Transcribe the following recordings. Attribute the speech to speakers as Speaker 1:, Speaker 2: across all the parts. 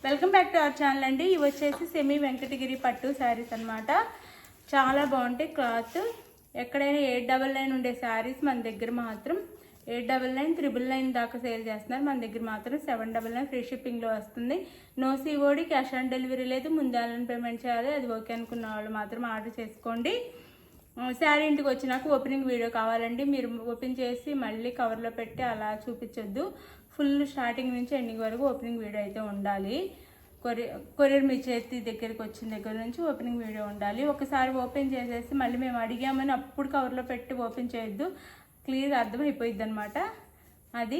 Speaker 1: Welcome back to our channel అండి. ఇవి వచ్చేసి సెమీ వెంకటగిరి పట్టు శారీస్ అనమాట. చాలా బాగుంటాయి. క్లాత్ ఎక్కడైనా 899 ఉండే శారీస్ మన దగ్గర మాత్రం 899, 999 దాకా సేల్ చేస్తున్నారు. మన దగ్గర మాత్రం 799 ఫ్రీ షిప్పింగ్లో వస్తుంది. No COD, cash on delivery లేదు. ముందు ఆన్లైన్ పేమెంట్ చేయాలి. అది ఓకే అనుకున్న వాళ్ళు మాత్రం ఆర్డర్ చేసుకోండి. శారీ ఇంటికి వచ్చినాక ఓపెనింగ్ వీడియో కావాలండి. మీరు ఓపెన్ చేసి మళ్ళీ కవర్లో పెట్టి అలా చూపించొద్దు. ఫుల్ స్టార్టింగ్ నుంచి ఎండింగ్ వరకు ఓపెనింగ్ వీడియో అయితే ఉండాలి. కొరియర్ మీ చేతి దగ్గరికి వచ్చిన దగ్గర నుంచి ఓపెనింగ్ వీడియో ఉండాలి. ఒకసారి ఓపెన్ చేసేసి మళ్ళీ మేము అడిగామని అప్పుడు కవర్లో పెట్టి ఓపెన్ చేయొద్దు. క్లియర్ అర్థమైపోయిద్ది అనమాట. అది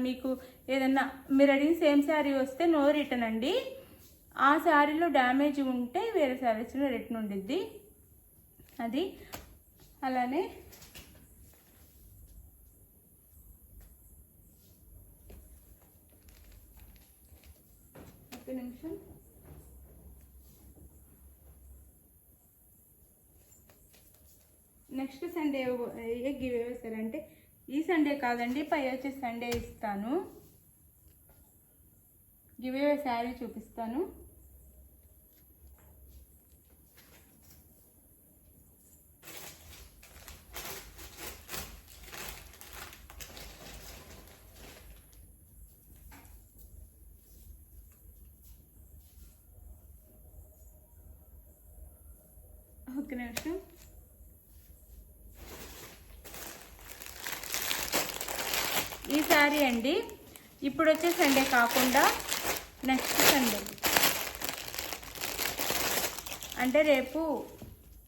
Speaker 1: మీకు ఏదన్నా మీరు అడిగిన సేమ్ శారీ వస్తే నో రిటర్న్ అండి. ఆ శారీలో డ్యామేజ్ ఉంటే వేరే శారీస్లో రిటర్న్ ఉండిద్ది. అది అలానే ఒక నిమిషం. నెక్స్ట్ సండే గివ్ వేసారంటే ఈ సండే కాదండి, పై వచ్చే సండే ఇస్తాను. గివ్ అవే శారీ చూపిస్తాను. ఒక నిమిషం. ఈ శారీ అండి ఇప్పుడు వచ్చే సండే కాకుండా నెక్స్ట్ సండే అంటే రేపు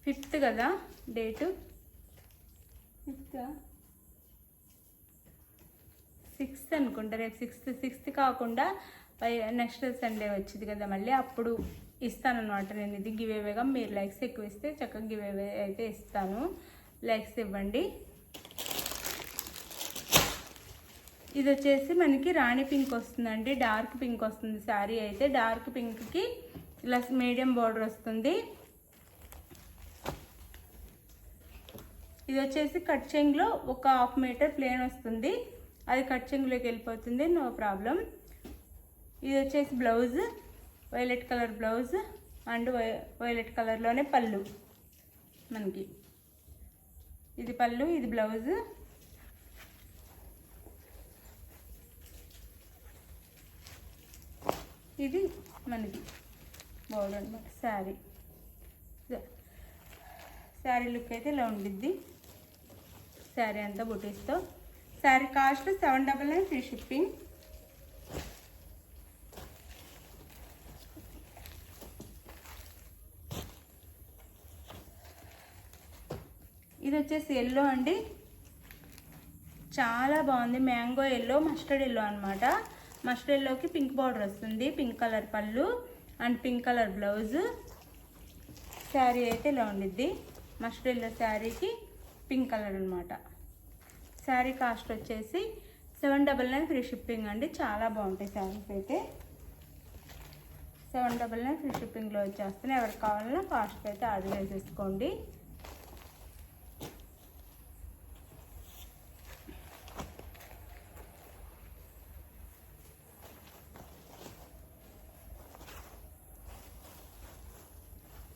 Speaker 1: 5th కదా డేటు, 6th అనుకుంటా. రేపు 6th కాకుండా నెక్స్ట్ సండే వచ్చింది కదా మళ్ళీ అప్పుడు ఇస్తానన్నమాట. నేను ఇది గివ్ అవేగా మీరు లైక్స్ ఎక్కువ ఇస్తే చక్కగా గివ్ అవే అయితే ఇస్తాను. లైక్స్ ఇవ్వండి. ఇది వచ్చేసి మనకి రాణి పింక్ వస్తుందండి. డార్క్ పింక్ వస్తుంది శారీ అయితే. డార్క్ పింక్కి ఇలా మీడియం బార్డర్ వస్తుంది. ఇది వచ్చేసి కట్ చెంగ్లో ఒక 1/2 మీటర్ ప్లేన్ వస్తుంది. అది కట్ చెంగ్లోకి వెళ్ళిపోతుంది, నో ప్రాబ్లం. ఇది వచ్చేసి blouse, violet colour blouse and violet కలర్లోనే పళ్ళు మనకి. ఇది పళ్ళు, ఇది బ్లౌజ్. ఇది మనకి బోర్డర్ అనమాట. శారీ లుక్ అయితే ఇలా ఉండిద్ది. శారీ అంతా బుటీస్తో. Sari cost 799 free shipping. ఇది వచ్చేసి ఎల్లో అండి. చాలా బాగుంది. మ్యాంగో ఎల్లో, మస్టర్డ్ ఎల్లో అనమాట. మస్టర్డ్ ఎల్లోకి పింక్ బార్డర్ వస్తుంది. పింక్ కలర్ పళ్ళు and pink colour blouse. Sari అయితే ఇలా ఉండిద్ది. మస్టర్డ్ ఎల్లో శారీకి పింక్ కలర్ అనమాట. శారీ కాస్ట్ వచ్చేసి 799 ఫ్రీ షిప్పింగ్ అండి. చాలా బాగుంటాయి శారీస్ అయితే. 799 ఫ్రీ షిప్పింగ్లో వచ్చేస్తున్నాయి. ఎవరికి కావాలన్నా కాస్ట్ అయితే ఆర్డర్ చేసేసుకోండి.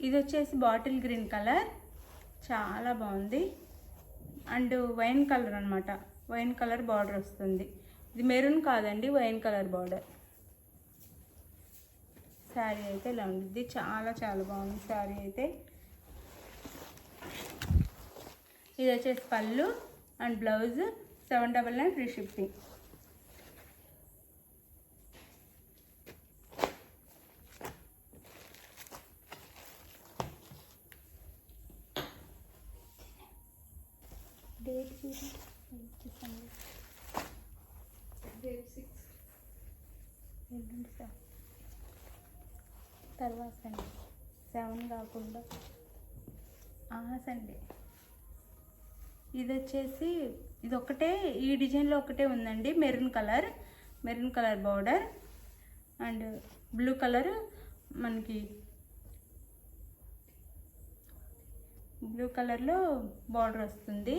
Speaker 1: ఇది వచ్చేసి బాటిల్ గ్రీన్ కలర్, చాలా బాగుంది. అండ్ వైన్ కలర్ అనమాట. వైన్ కలర్ బార్డర్ వస్తుంది. ఇది మెరూన్ కాదండి, వైన్ కలర్ బార్డర్. శారీ అయితే ఇలా ఉంటుంది. చాలా చాలా బాగుంది శారీ అయితే. ఇది వచ్చేసి పళ్ళు and blouse. 799 free shipping. Date 6 తర్వాత సండే, 7 కాకుండా సండే. ఇది వచ్చేసి ఇది ఒకటే, ఈ డిజైన్లో ఒకటే ఉందండి. Maroon colour border and blue colour మనకి బ్లూ కలర్లో బార్డర్ వస్తుంది.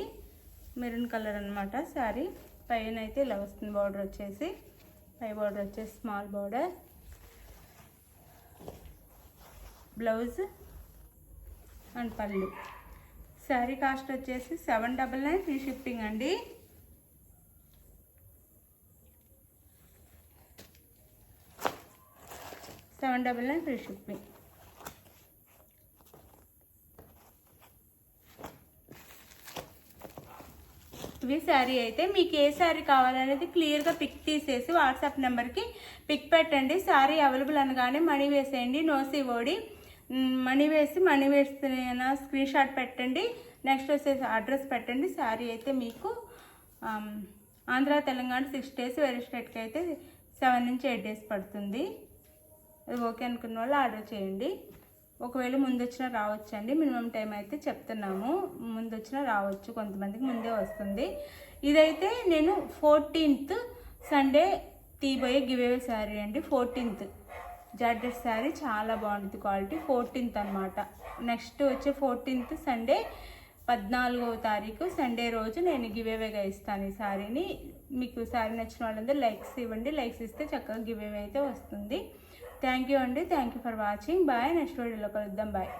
Speaker 1: మెరూన్ కలర్ అనమాట శారీ. పైన అయితే ఇలా వస్తుంది బార్డర్ వచ్చేసి. పై బార్డర్ వచ్చేసి స్మాల్ బార్డర్. బ్లౌజ్ అండ్ పళ్ళు. శారీ కాస్ట్ వచ్చేసి 799 ఫ్రీ షిప్పింగ్ అండి. Free shipping. ఇవి శారీ అయితే మీకు ఏ శారీ కావాలనేది క్లియర్గా పిక్ తీసేసి వాట్సాప్ నెంబర్కి పిక్ పెట్టండి. శారీ అవైలబుల్ అనగానే మనీ వేసేయండి. నో సివోడి మనీ వేస్తున్న స్క్రీన్ షాట్ పెట్టండి. నెక్స్ట్ వచ్చేసి అడ్రస్ పెట్టండి. శారీ అయితే మీకు ఆంధ్ర తెలంగాణ 6 days, వేరే స్టేట్కి అయితే 7 నుంచి 8 days పడుతుంది. అది ఓకే అనుకున్న వాళ్ళు ఆర్డర్ చేయండి. ఒకవేళ ముందు వచ్చినా రావచ్చు అండి. మినిమం టైం అయితే చెప్తున్నాము. ముందు వచ్చినా రావచ్చు, కొంతమందికి ముందే వస్తుంది. ఇదైతే నేను 14th సండే తీయబోయే గివేవే శారీ అండి. 14th జార్జెట్ శారీ చాలా బాగుంటుంది క్వాలిటీ. 14th అనమాట. నెక్స్ట్ వచ్చే 14th సండే 14వ తారీఖు సండే రోజు నేను గివేవేగా ఇస్తాను ఈ శారీని. మీకు శారీ నచ్చిన వాళ్ళందరూ లైక్స్ ఇవ్వండి. లైక్స్ ఇస్తే చక్కగా గివేవే అయితే వస్తుంది. థ్యాంక్ యూ అండి. Thank you for watching. Bye. Next వీడియోలో కలుద్దాం. బాయ్.